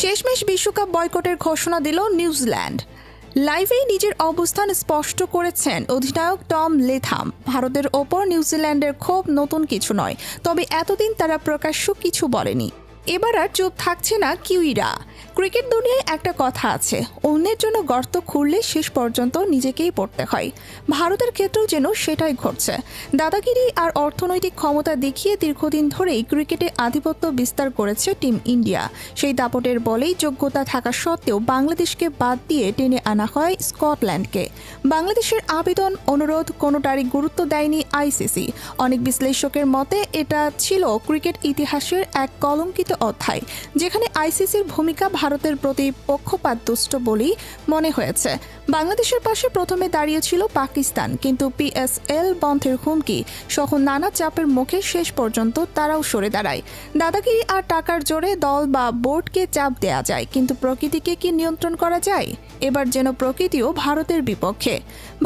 শেষমেশ বিশ্বকাপ বয়কটের ঘোষণা দিল নিউজিল্যান্ড। লাইভেই নিজের অবস্থান স্পষ্ট করেছেন অধিনায়ক টম লেথাম। ভারতের ওপর নিউজিল্যান্ডের ক্ষোভ নতুন কিছু নয়, তবে এতদিন তারা প্রকাশ্য কিছু বলেনি। এবার আর চুপ থাকছে না কিউইরা। ক্রিকেট দুনিয়ায় একটা কথা আছে, অন্যের জন্য গর্ত খুঁড়লে শেষ পর্যন্ত নিজেকেই পড়তে হয়। ভারতের ক্ষেত্রেও যেন সেটাই ঘটছে। দাদাগিরি আর অর্থনৈতিক ক্ষমতা দেখিয়ে দীর্ঘদিন ধরেই ক্রিকেটে আধিপত্য বিস্তার করেছে টিম ইন্ডিয়া। সেই দাপটের বলেই যোগ্যতা থাকা সত্ত্বেও বাংলাদেশকে বাদ দিয়ে টেনে আনা হয় স্কটল্যান্ডকে। বাংলাদেশের আবেদন অনুরোধ কোনোটারই গুরুত্ব দেয়নি আইসিসি। অনেক বিশ্লেষকের মতে এটা ছিল ক্রিকেট ইতিহাসের এক কলঙ্কিত অধ্যায়, যেখানে আইসিসির ভূমিকা ভারতের প্রতি পক্ষপাতদুষ্ট বলেই মনে হয়েছে। বাংলাদেশের পাশে প্রথমে দাঁড়িয়েছিল পাকিস্তান, কিন্তু পিএসএল বন্ধের হুমকি সহ নানা চাপের মুখে শেষ পর্যন্ত তারাও সরে দাঁড়ায়। দাদাগিরি আর টাকার জোরে দল বা বোর্ডকে চাপ দেয়া যায়, কিন্তু প্রকৃতিকে কি নিয়ন্ত্রণ করা যায়? এবার যেন প্রকৃতিও ভারতের বিপক্ষে।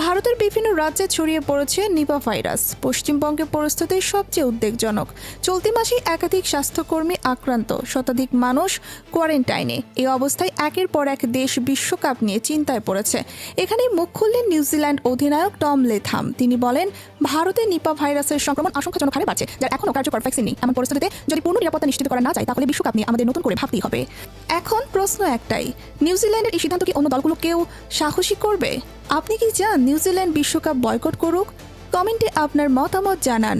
ভারতের বিভিন্ন রাজ্যে ছড়িয়ে পড়েছে নিপা ভাইরাস। পশ্চিমবঙ্গের পরিস্থিতি সবচেয়ে উদ্বেগজনক। চলতি মাসে একাধিক স্বাস্থ্যকর্মী আক্রান্ত, শতাধিক মানুষ কোয়ারেন্টাইনে। এই অবস্থায় একের পর এক দেশ বিশ্বকাপ নিয়ে চিন্তায় পড়েছে। এখানেই মুখ খুললেন নিউজিল্যান্ড অধিনায়ক টম লেথাম। তিনি বলেন, ভারতে নিপা ভাইরাসের সংক্রমণ আশঙ্কাজনক হারে বাড়ছে, যার এখনও কার্যকর ভ্যাকসিন নেই। এমন পরিস্থিতিতে যদি পূর্ণ নিরাপত্তা নিশ্চিত করা না যায়, তাহলে বিশ্বকাপ নিয়ে আমাদের নতুন করে ভাবতেই হবে। এখন প্রশ্ন একটাই, নিউজিল্যান্ডের এই সিদ্ধান্ত কি অন্য দলগুলো কেউ সাহসী করবে? আপনি কি চান নিউজিল্যান্ড বিশ্বকাপ বয়কট করুক? কমেন্টে আপনার মতামত জানান।